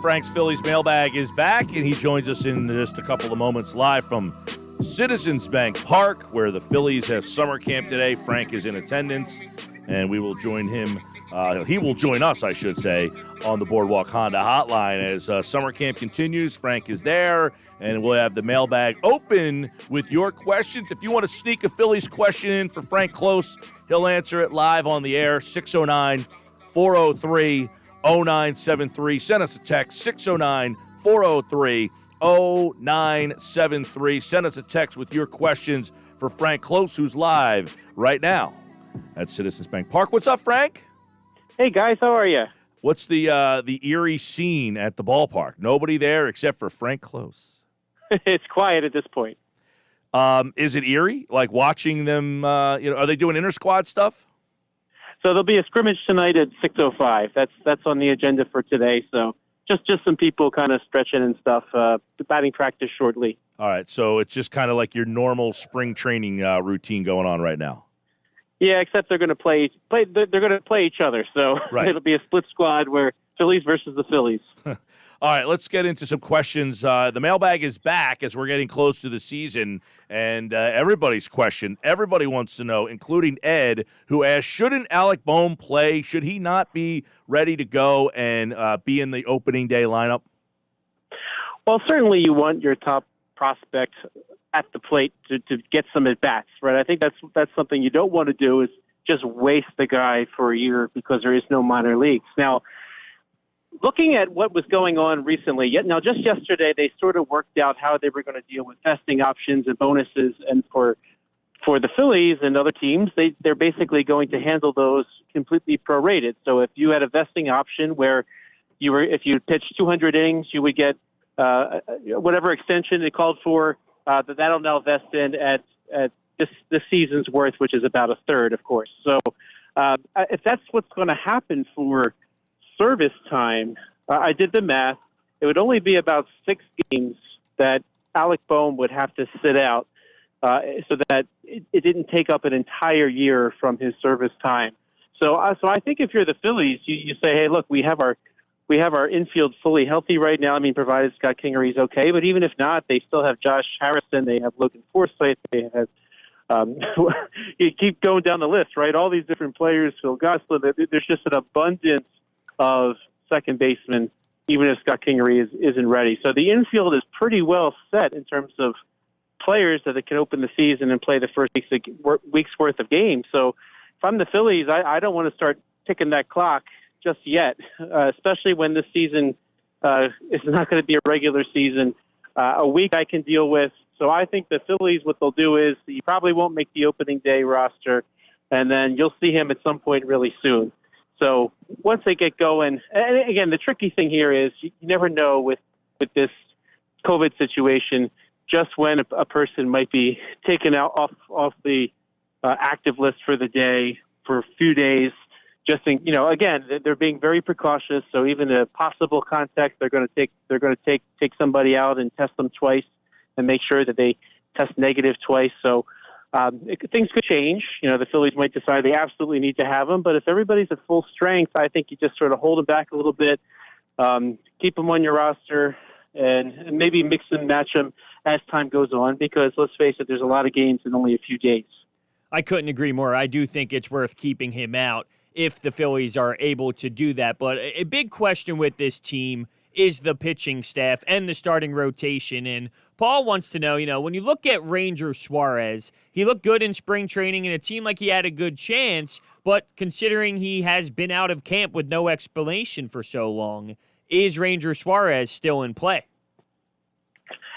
Frank's Phillies mailbag is back, and he joins us in just a couple of moments live from Citizens Bank Park, where the Phillies have summer camp today. Frank is in attendance, and we will join him. He will join us, I should say, on the Boardwalk Honda hotline as summer camp continues. Frank is there, and we'll have the mailbag open with your questions. If you want to sneak a Phillies question in for Frank Klose, he'll answer it live on the air, 609-403-0973. Send us a text, 609-403-0973. Send us a text with your questions for Frank Klose, who's live right now at Citizens Bank Park. What's up, Frank? Hey, guys, how are you? What's the eerie scene at the ballpark? Nobody there except for Frank Klose. It's quiet at this point. Is it eerie? Like watching them, are they doing inter-squad stuff? So there'll be a scrimmage tonight at 6:05. That's on the agenda for today. So just some people kind of stretching and stuff. Batting practice shortly. All right, so it's just kind of like your normal spring training routine going on right now. Yeah, except they're going to play. They're going to play each other. So right. It'll be a split squad where Phillies versus the Phillies. All right, let's get into some questions. The mailbag is back as we're getting close to the season, and everybody's question. Everybody wants to know, including Ed, who asked, shouldn't Alec Bohm play? Should he not be ready to go and be in the opening day lineup? Well, certainly you want your top prospect at the plate to get some at-bats, right? I think that's something you don't want to do is just waste the guy for a year because there is no minor leagues. Now, looking at what was going on recently, just yesterday they sort of worked out how they were going to deal with vesting options and bonuses, and for the Phillies and other teams, they're basically going to handle those completely prorated. So if you had a vesting option where if you pitched 200 innings, you would get whatever extension it called for, that'll now vest in at this season's worth, which is about a third, of course. So if that's what's going to happen for service time, I did the math. It would only be about 6 games that Alec Bohm would have to sit out so that it didn't take up an entire year from his service time. So I think if you're the Phillies, you say, hey, look, we have our infield fully healthy right now. I mean, provided Scott Kingery's okay. But even if not, they still have Josh Harrison. They have Logan Forsythe. They have you keep going down the list, right? All these different players, Phil Gosselin. There's just an abundance of second basemen, even if Scott Kingery isn't ready. So the infield is pretty well set in terms of players that can open the season and play the first week's worth of games. So if I'm the Phillies, I don't want to start ticking that clock just yet, especially when this season is not going to be a regular season. A week I can deal with. So I think the Phillies, what they'll do is he probably won't make the opening day roster, and then you'll see him at some point really soon. So once they get going, and again, the tricky thing here is you never know with this COVID situation just when a person might be taken out off the active list for the day for a few days. Just think, again, they're being very precautious. So even a possible contact, they're going to take somebody out and test them twice and make sure that they test negative twice. So things could change. The Phillies might decide they absolutely need to have them. But if everybody's at full strength, I think you just sort of hold them back a little bit, keep them on your roster, and maybe mix and match them as time goes on. Because let's face it, there's a lot of games in only a few days. I couldn't agree more. I do think it's worth keeping him out if the Phillies are able to do that. But a big question with this team is the pitching staff and the starting rotation. And Paul wants to know, when you look at Ranger Suarez, he looked good in spring training and it seemed like he had a good chance, but considering he has been out of camp with no explanation for so long, is Ranger Suarez still in play?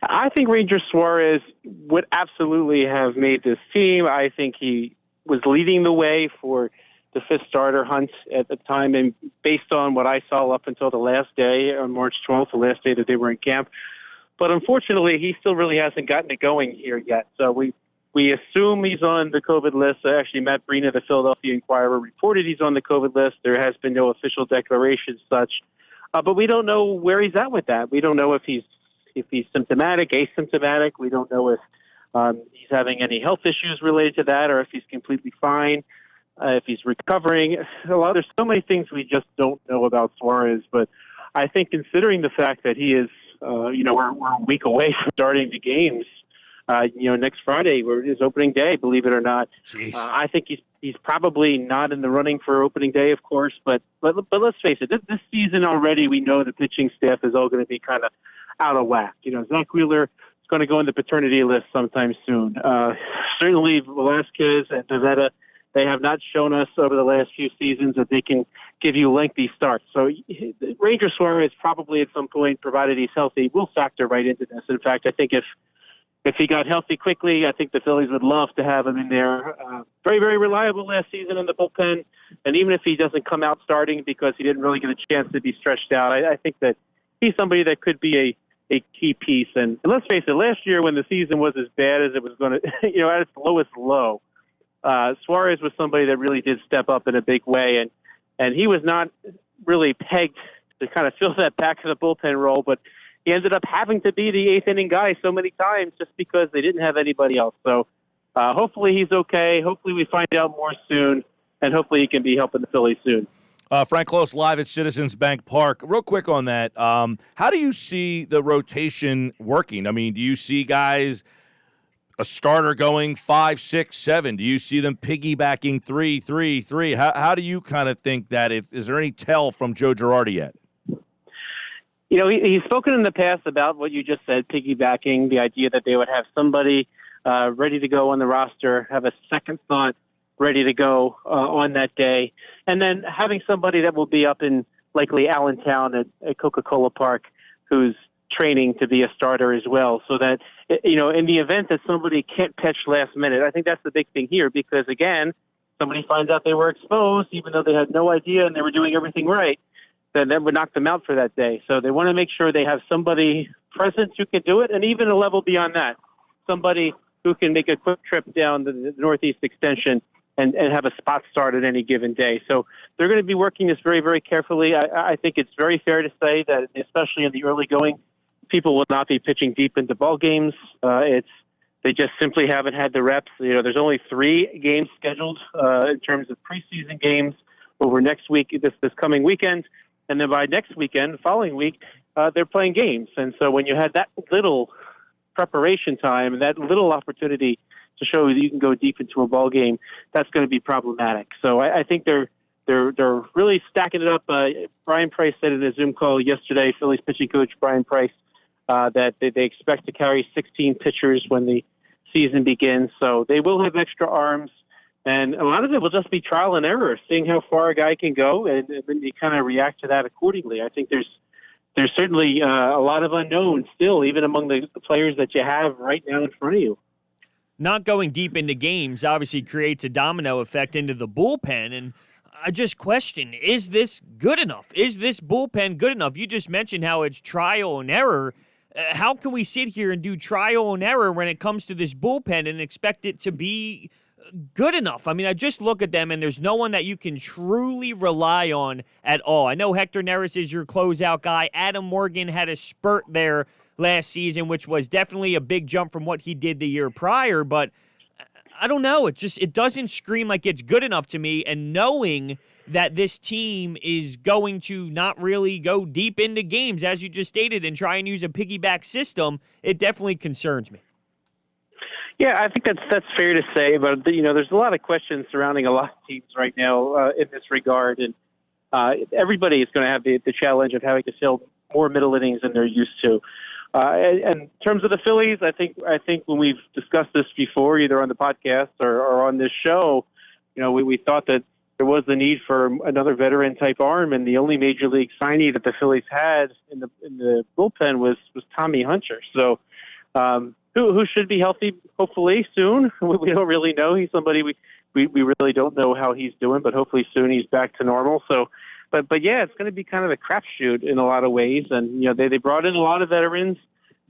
I think Ranger Suarez would absolutely have made this team. I think he was leading the way for the fifth starter hunt at the time, and based on what I saw up until the last day, on March 12th, the last day that they were in camp. But unfortunately, he still really hasn't gotten it going here yet. So we assume he's on the COVID list. Actually, Matt Breen of the Philadelphia Inquirer reported he's on the COVID list. There has been no official declaration as such. But we don't know where he's at with that. We don't know if he's symptomatic, asymptomatic. We don't know if he's having any health issues related to that or if he's completely fine. If he's recovering. There's so many things we just don't know about Suarez, but I think considering the fact that he is, we're a week away from starting the games. Next Friday, his opening day, believe it or not. I think he's probably not in the running for opening day, of course. But let's face it, this season already, we know the pitching staff is all going to be kind of out of whack. Zach Wheeler is going to go on the paternity list sometime soon. Certainly, Velasquez and Pivetta, they have not shown us over the last few seasons that they can give you lengthy starts. So Ranger Suarez probably at some point, provided he's healthy, will factor right into this. In fact, I think if he got healthy quickly, I think the Phillies would love to have him in there. Very, very reliable last season in the bullpen. And even if he doesn't come out starting because he didn't really get a chance to be stretched out, I think that he's somebody that could be a key piece. And let's face it, last year when the season was as bad as it was going to, at its lowest low, Suarez was somebody that really did step up in a big way. And he was not really pegged to kind of fill that back of the bullpen role, but he ended up having to be the eighth inning guy so many times just because they didn't have anybody else. So hopefully he's okay. Hopefully we find out more soon, and hopefully he can be helping the Phillies soon. Frank Klose live at Citizens Bank Park. Real quick on that, how do you see the rotation working? I mean, do you see guys, a starter going 5, 6, 7? Do you see them piggybacking 3, 3, 3? How do you kind of think that? Is there any tell from Joe Girardi yet? He's spoken in the past about what you just said, piggybacking, the idea that they would have somebody ready to go on the roster, have a second thought ready to go on that day, and then having somebody that will be up in likely Allentown at Coca-Cola Park who's training to be a starter as well, so that, in the event that somebody can't pitch last minute, I think that's the big thing here because, again, somebody finds out they were exposed even though they had no idea and they were doing everything right, then that would knock them out for that day. So they want to make sure they have somebody present who can do it, and even a level beyond that, somebody who can make a quick trip down the Northeast Extension and have a spot start at any given day. So they're going to be working this very, very carefully. I think it's very fair to say that, especially in the early going, people will not be pitching deep into ball games. They just simply haven't had the reps. There's only 3 games scheduled in terms of preseason games over next week, this coming weekend. And then by next weekend, the following week, they're playing games. And so when you had that little preparation time and that little opportunity to show that you can go deep into a ball game, that's going to be problematic. So I think they're really stacking it up. Brian Price said in a Zoom call yesterday, Phillies pitching coach Brian Price, that they expect to carry 16 pitchers when the season begins. So they will have extra arms. And a lot of it will just be trial and error, seeing how far a guy can go, and then you kind of react to that accordingly. I think there's certainly a lot of unknowns still, even among the players that you have right now in front of you. Not going deep into games obviously creates a domino effect into the bullpen, and I just question, is this good enough? Is this bullpen good enough? You just mentioned how it's trial and error. How can we sit here and do trial and error when it comes to this bullpen and expect it to be good enough? I mean, I just look at them, and there's no one that you can truly rely on at all. I know Hector Neris is your closeout guy. Adam Morgan had a spurt there last season, which was definitely a big jump from what he did the year prior, but I don't know. It doesn't scream like it's good enough to me, and knowing that this team is going to not really go deep into games, as you just stated, and try and use a piggyback system, it definitely concerns me. Yeah, I think that's fair to say, but there's a lot of questions surrounding a lot of teams right now in this regard, and everybody is going to have the challenge of having to fill more middle innings than they're used to. And in terms of the Phillies, I think when we've discussed this before, either on the podcast or on this show, we thought that there was the need for another veteran type arm, and the only major league signee that the Phillies had in the bullpen was Tommy Hunter. So. Who should be healthy, hopefully, soon. We don't really know. He's somebody we really don't know how he's doing, but hopefully soon he's back to normal. So, but yeah, it's going to be kind of a crapshoot in a lot of ways. And, they brought in a lot of veterans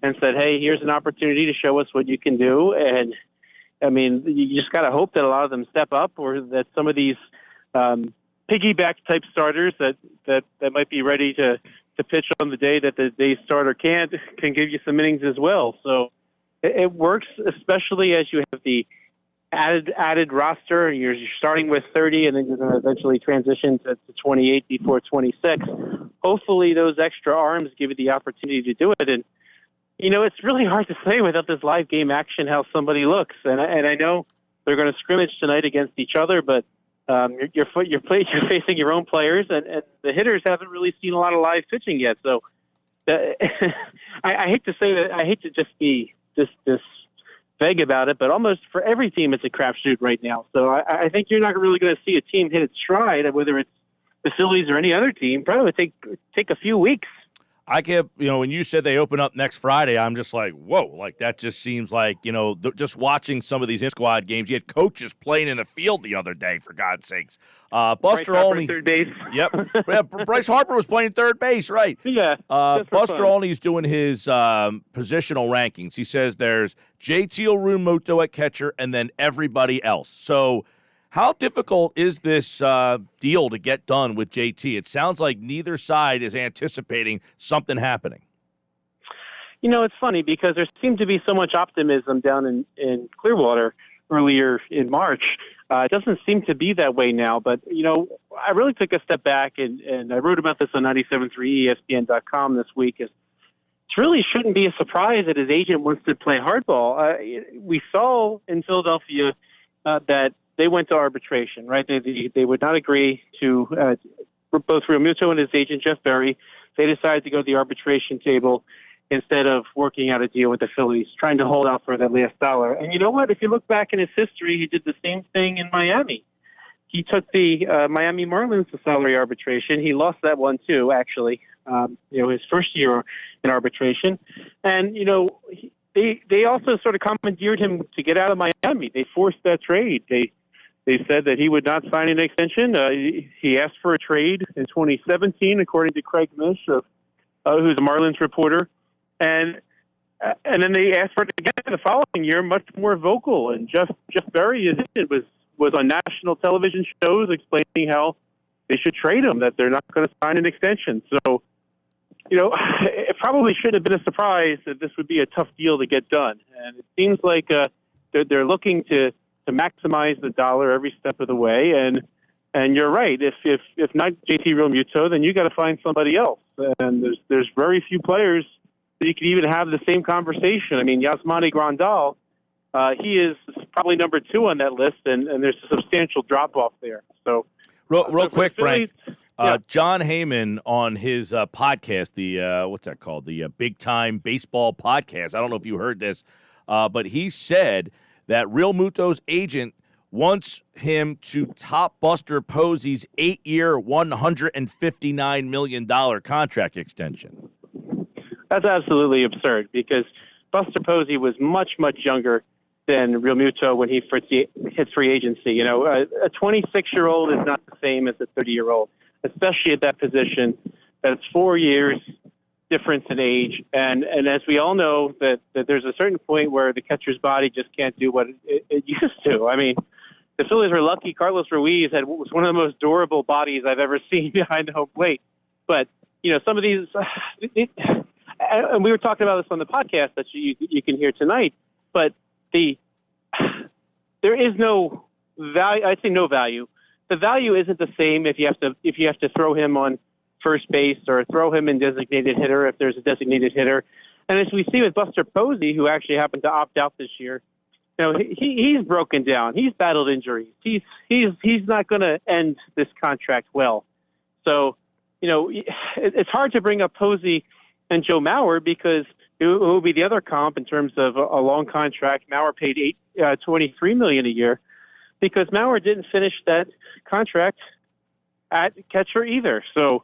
and said, hey, here's an opportunity to show us what you can do. And, I mean, you just got to hope that a lot of them step up, or that some of these piggyback-type starters that might be ready to pitch on the day that the day starter can give you some innings as well. So, it works, especially as you have the added roster. You're starting with 30, and then you're going to eventually transition to 28 before 26. Hopefully, those extra arms give you the opportunity to do it. And it's really hard to say without this live game action how somebody looks. And I know they're going to scrimmage tonight against each other, but you're facing your own players, and the hitters haven't really seen a lot of live pitching yet. So I hate to say that. I hate to just be this vague about it, but almost for every team, it's a crapshoot right now. So I think you're not really going to see a team hit its stride, whether it's the Phillies or any other team. Probably take a few weeks. I kept, when you said they open up next Friday, I'm just like, whoa, like that just seems like, just watching some of these squad games. You had coaches playing in the field the other day, for God's sakes. Buster Olney, third base. Yep. Yeah, Bryce Harper was playing third base, right? Yeah. Buster Olney's doing his positional rankings. He says there's JT Realmuto at catcher and then everybody else. So how difficult is this deal to get done with JT? It sounds like neither side is anticipating something happening. It's funny because there seemed to be so much optimism down in Clearwater earlier in March. It doesn't seem to be that way now. But, I really took a step back, and I wrote about this on 97.3 ESPN.com this week. It really shouldn't be a surprise that his agent wants to play hardball. We saw in Philadelphia that they went to arbitration, right? They would not agree to both Realmuto and his agent, Jeff Berry. They decided to go to the arbitration table instead of working out a deal with the Phillies, trying to hold out for that last dollar. And you know what? If you look back in his history, he did the same thing in Miami. He took the Miami Marlins to salary arbitration. He lost that one too, actually, his first year in arbitration. And, they also sort of commandeered him to get out of Miami. They forced that trade. They said that he would not sign an extension. He asked for a trade in 2017, according to Craig Mish, who's a Marlins reporter. And then they asked for it again the following year, much more vocal. And Jeff Berry was on national television shows explaining how they should trade him, that they're not going to sign an extension. So, it probably shouldn't have been a surprise that this would be a tough deal to get done. And it seems like they're looking to maximize the dollar every step of the way. And you're right. If not JT Realmuto, then you got to find somebody else. And there's very few players that you can even have the same conversation. I mean, Yasmani Grandal, he is probably number 2 on that list, and there's a substantial drop off there. So, real quick, Phillies, Frank. John Heyman on his podcast, the what's that called? The Big Time Baseball Podcast. I don't know if you heard this, but he said that Realmuto's agent wants him to top Buster Posey's 8-year, $159 million contract extension. That's absolutely absurd because Buster Posey was much, much younger than Realmuto when he first hit free agency. A 26-year-old is not the same as a 30-year-old, especially at that position. That's 4 years difference in age. And as we all know, that there's a certain point where the catcher's body just can't do what it used to. I mean, the Phillies were lucky. Carlos Ruiz was one of the most durable bodies I've ever seen behind the home plate. But, some of these, and we were talking about this on the podcast that you can hear tonight, but there is no value. I'd say no value. The value isn't the same if you have to throw him on first base or throw him in designated hitter if there's a designated hitter. And as we see with Buster Posey, who actually happened to opt out this year, he's broken down. He's battled injuries. He's not going to end this contract well. So, it's hard to bring up Posey and Joe Mauer because it will be the other comp in terms of a long contract. Mauer paid $23 million a year because Mauer didn't finish that contract at catcher either. So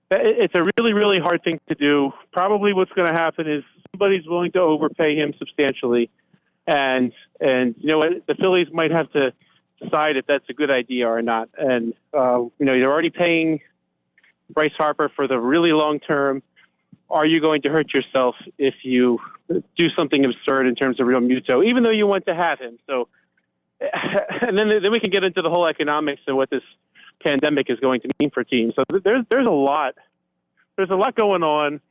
it's a really, really hard thing to do. Probably what's going to happen is somebody's willing to overpay him substantially. And the Phillies might have to decide if that's a good idea or not. And, you're already paying Bryce Harper for the really long term. Are you going to hurt yourself if you do something absurd in terms of Realmuto, even though you want to have him? So, and then we can get into the whole economics and what this pandemic is going to mean for teams. So there's a lot going on,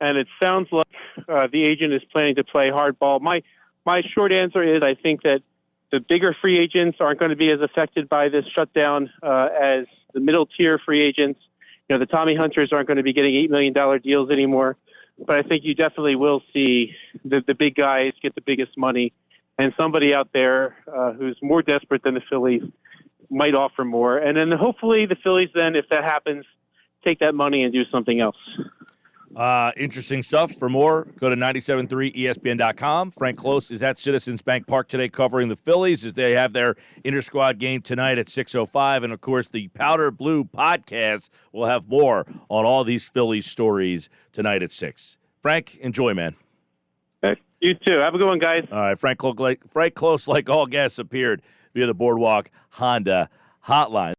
and it sounds like the agent is planning to play hardball. My short answer is I think that the bigger free agents aren't going to be as affected by this shutdown as the middle tier free agents. The Tommy Hunters aren't going to be getting $8 million deals anymore. But I think you definitely will see the big guys get the biggest money, and somebody out there who's more desperate than the Phillies might offer more. And then hopefully the Phillies then, if that happens, take that money and do something else. Interesting stuff. For more, go to 973ESPN.com. Frank Klose is at Citizens Bank Park today covering the Phillies as they have their inter-squad game tonight at 6:05. And, of course, the Powder Blue podcast will have more on all these Phillies stories tonight at 6. Frank, enjoy, man. Okay. You too. Have a good one, guys. All right, Frank Klose, like all guests, appeared via the Boardwalk Honda hotline.